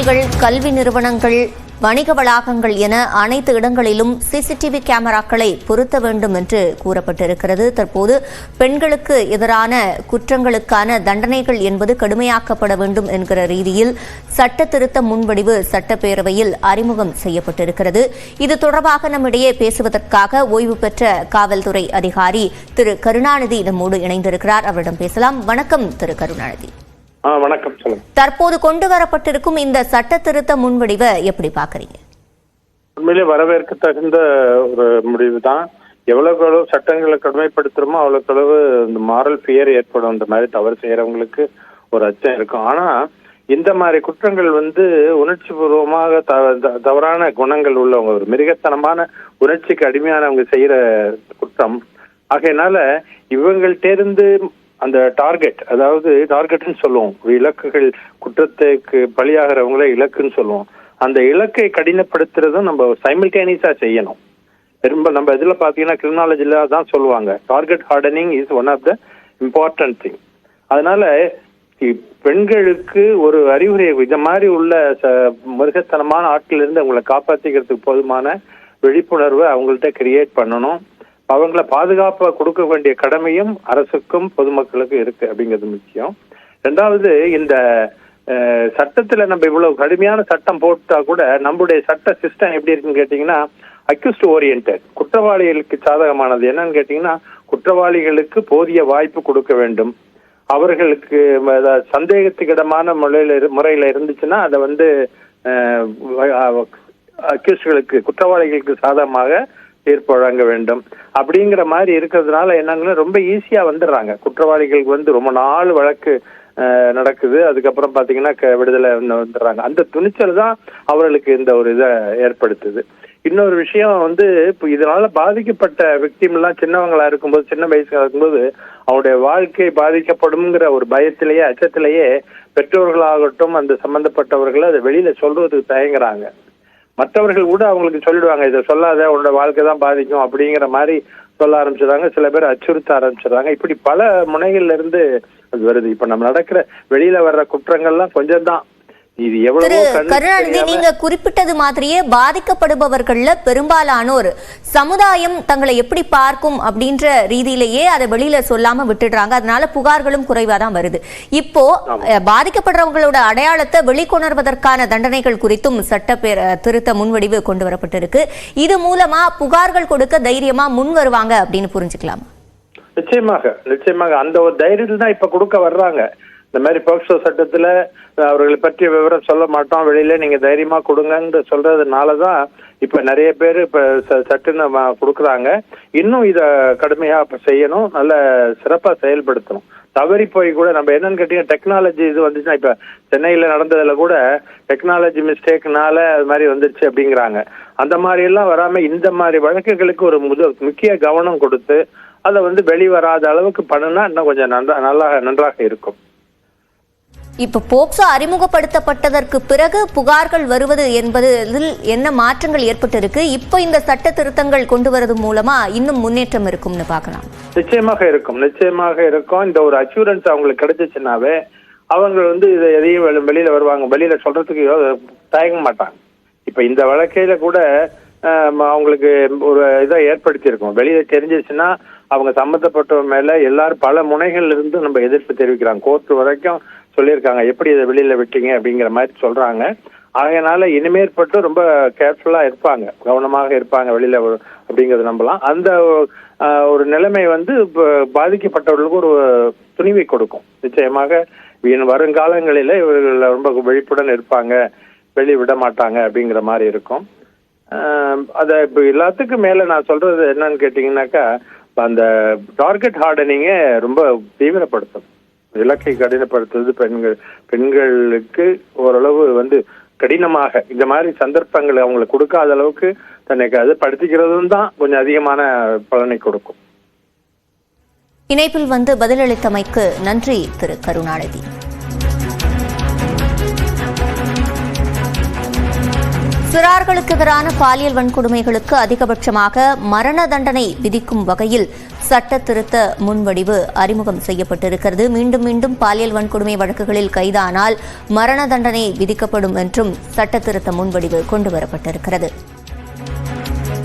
கோயில்கள், கல்வி நிறுவனங்கள், வணிக வளாகங்கள் என அனைத்து இடங்களிலும் சிசிடிவி கேமராக்களை பொருத்த வேண்டும் என்று கூறப்பட்டிருக்கிறது. தற்போது பெண்களுக்கு எதிரான குற்றங்களுக்கான தண்டனைகள் என்பது கடுமையாக்கப்பட வேண்டும் என்கிற ரீதியில் சட்ட திருத்த முன்வடிவு சட்டப்பேரவையில் அறிமுகம் செய்யப்பட்டிருக்கிறது. இது தொடர்பாக நம்மிடையே பேசுவதற்காக ஓய்வு பெற்ற காவல்துறை அதிகாரி திரு கருணாநிதி நம்மோடு இணைந்திருக்கிறார். அவரிடம் பேசலாம். வணக்கம் திரு கருணாநிதி. வணக்கம். சொல்லுங்க. தற்போது கொண்டு வரப்பட்டிருக்கும் இந்த சட்ட திருத்த முன்வடிவை எப்படி பாக்குறீங்க? உண்மையிலே வரவேற்க தகுந்த ஒரு முடிவு தான். எவ்வளவுக்கு எவ்வளவு சட்டங்களை கடுமைப்படுத்துறோமோ அவ்வளவுக்கு அளவு இந்த மாரல் ஃபியர் ஏற்படும். இந்த மாதிரி தவறு செய்யறவங்களுக்கு ஒரு அச்சம் இருக்கும். ஆனா இந்த மாதிரி குற்றங்கள் உணர்ச்சி பூர்வமாக தவறான குணங்கள் உள்ளவங்க, ஒரு மிருகத்தனமான உணர்ச்சிக்கு அடிமையானவங்க செய்யற குற்றம். ஆகையினால இவங்கள்டேருந்து அந்த டார்கெட், அதாவது டார்கெட்னு சொல்லுவோம், இலக்குகள், குற்றத்துக்கு பலியாகிறவங்கள இலக்குன்னு சொல்லுவோம். அந்த இலக்கை கடினப்படுத்துறதும் நம்ம சைமல்டேனியஸா செய்யணும். நம்ம இதுல பாத்தீங்கன்னா கிரிமினாலஜில தான் சொல்லுவாங்க, target hardening is one of the important thing. அதனால பெண்களுக்கு ஒரு அறிவுரை, இந்த மாதிரி உள்ள மிருகத்தனமான ஆட்கள் இருந்து அவங்களை காப்பாற்றிக்கிறதுக்கு போதுமான விழிப்புணர்வை அவங்கள்ட்ட கிரியேட் பண்ணணும். அவங்கள பாதுகாப்பா கொடுக்க வேண்டிய கடமையும் அரசுக்கும் பொதுமக்களுக்கும் இருக்கு அப்படிங்கிறது முக்கியம். ரெண்டாவது, இந்த சட்டத்துல நம்ம இவ்வளவு கடுமையான சட்டம் போட்டா கூட நம்மளுடைய சட்ட சிஸ்டம் எப்படி இருக்குன்னு கேட்டீங்கன்னா அக்யூஸ்ட் ஓரியன்டட், குற்றவாளிகளுக்கு சாதகமானது. என்னன்னு கேட்டீங்கன்னா குற்றவாளிகளுக்கு போதிய வாய்ப்பு கொடுக்க வேண்டும். அவர்களுக்கு சந்தேகத்துக்கிடமான முறையில இருந்துச்சுன்னா அதை அக்யூஸ்டுகளுக்கு, குற்றவாளிகளுக்கு சாதகமாக தீர்ப்பு வழங்க வேண்டும். அப்படிங்கிற மாதிரி இருக்கிறதுனால என்னங்கன்னா ரொம்ப ஈஸியா வந்துடுறாங்க. குற்றவாளிகளுக்கு ரொம்ப நாள் வழக்கு நடக்குது, அதுக்கப்புறம் பாத்தீங்கன்னா விடுதலை வந்துடுறாங்க. அந்த துணிச்சல் தான் அவர்களுக்கு இந்த ஒரு இதை ஏற்படுத்துது. இன்னொரு விஷயம் இப்போ இதனால பாதிக்கப்பட்ட விக்டிம் எல்லாம் சின்னவங்களா இருக்கும்போது, சின்ன வயசுல இருக்கும்போது அவருடைய வாழ்க்கை பாதிக்கப்படும்ங்கிற ஒரு பயத்திலேயே, அச்சத்திலேயே பெற்றோர்களாகட்டும் அந்த சம்பந்தப்பட்டவர்கள் அதை வெளியில சொல்றதுக்கு தயங்குறாங்க. மற்றவர்கள் கூட அவங்களுக்கு சொல்லிடுவாங்க, இதை சொல்லாத, உன்னோட வாழ்க்கை தான் பாதிக்கும் அப்படிங்கிற மாதிரி சொல்ல ஆரம்பிச்சிடுறாங்க. சில பேர் அச்சுறுத்த ஆரம்பிச்சிடுறாங்க. இப்படி பல முனைகள்ல இருந்து அது வருது. இப்ப நம்ம நடக்கிற வெளியில வர்ற குற்றங்கள்லாம் கொஞ்சம் தான். இது எவ்வளவு கருணாநிதி, நீங்க குறிப்பிட்டது மாதிரியே பாதிக்கப்படுபவர்கள்ல பெரும்பாலானோர் சமுதாயம் தங்களை எப்படி பார்க்கும் அப்படின்ற ரீதியிலேயே அதை வெளியில சொல்லாம விட்டுடுறாங்க. அதனால புகார்களும் குறைவா தான் வருது. இப்போ பாதிக்கப்படுறவங்களோட அடையாளத்தை வெளிக்கொணர்வதற்கான தண்டனைகள் குறித்தும் சட்ட திருத்த முன்வடிவு கொண்டு வரப்பட்டிருக்கு. இது மூலமா புகார்கள் கொடுக்க தைரியமா முன் வருவாங்க அப்படின்னு புரிஞ்சுக்கலாம். நிச்சயமாக அந்த ஒரு தைரியத்தில் தான் இப்ப கொடுக்க வர்றாங்க. இந்த மாதிரி போக்சோ சட்டத்துல அவர்களை பற்றிய விவரம் சொல்ல மாட்டோம், வெளியில நீங்க தைரியமா கொடுங்கன்னு சொல்றதுனாலதான் இப்ப நிறைய பேர் இப்ப சட்டுன்னு கொடுக்குறாங்க. இன்னும் இத கடுமையா செய்யணும், நல்ல சிறப்பா செயல்படுத்தணும். தவறி போய் கூட நம்ம என்னன்னு கேட்டீங்கன்னா டெக்னாலஜி இது வந்துச்சுன்னா, இப்ப சென்னையில நடந்ததுல கூட டெக்னாலஜி மிஸ்டேக்னால அது மாதிரி வந்துருச்சு அப்படிங்கிறாங்க. அந்த மாதிரி எல்லாம் வராம இந்த மாதிரி வழக்குகளுக்கு ஒரு முக்கிய கவனம் கொடுத்து அதை வெளிவராத அளவுக்கு பண்ணுனா இன்னும் கொஞ்சம் நன்றாக இருக்கும். இப்ப போக்சோ அறிமுகப்படுத்தப்பட்டதற்கு பிறகு புகார்கள் வருவது என்பதில் என்ன மாற்றங்கள் ஏற்பட்டிருக்கு? இப்போ இந்த சட்ட திருத்தங்கள் கொண்டு வரது மூலமா இன்னும் முன்னேற்றம் இருக்கும்னு பார்க்கலாம். நிச்சயமாக இருக்கும். இந்த ஒரு அச்சூரன்ஸ் அவங்களுக்கு கிடைச்சிச்சுனாவே அவங்க இதை எதையும் வெளியில வருவாங்க, வெளியில சொல்றதுக்கு தயங்க மாட்டாங்க. இப்ப இந்த வழக்கையில கூட அவங்களுக்கு ஒரு இதை ஏற்படுத்தி இருக்கும். வெளியில தெரிஞ்சிச்சுன்னா அவங்க சம்பந்தப்பட்டவங்க மேல எல்லாரும் பல முனைகள்ல இருந்து நம்ம எதிர்ப்பு தெரிவிக்கிறாங்க. கோர்ட் வரைக்கும் சொல்லியிருக்காங்க, எப்படி இதை வெளியில விட்டீங்க அப்படிங்கிற மாதிரி சொல்றாங்க. அதனால இனிமேற்பட்டு ரொம்ப கேர்ஃபுல்லா இருப்பாங்க, கவனமாக இருப்பாங்க வெளியில அப்படிங்கறது நம்பலாம். அந்த ஒரு நிலைமை பாதிக்கப்பட்டவர்களுக்கு ஒரு துணிவை கொடுக்கும். நிச்சயமாக வருங்காலங்களில இவர்கள் ரொம்ப விழிப்புடன் இருப்பாங்க, வெளியே விட மாட்டாங்க அப்படிங்கிற மாதிரி இருக்கும். அத இப்ப எல்லாத்துக்கும் மேல நான் சொல்றது என்னன்னு கேட்டீங்கன்னாக்கா, அந்த டார்கெட் ஹார்டனிங்க ரொம்ப தீவிரப்படுத்தும். இலக்கை கடினப்படுத்துவது பெண்களுக்கு ஓரளவு கடினமாக இந்த மாதிரி சந்தர்ப்பங்களை அவங்களுக்கு கொடுக்காத அளவுக்கு தன்னை அது படுத்திக்கிறதும் தான் கொஞ்சம் அதிகமான பலனை கொடுக்கும். இணைப்பில் பதிலளித்தமைக்கு நன்றி திரு கருணாநிதி. சிறார்களுக்கு எதிரான பாலியல் வன்கொடுமைகளுக்கு அதிகபட்சமாக மரண தண்டனை விதிக்கும் வகையில் சட்ட திருத்த முன்வடிவு அறிமுகம் செய்யப்பட்டிருக்கிறது. மீண்டும் மீண்டும் பாலியல் வன்கொடுமை வழக்குகளில் கைதானால் மரண தண்டனை விதிக்கப்படும் என்றும் சட்ட திருத்த முன்வடிவு கொண்டுவரப்பட்டிருக்கிறது.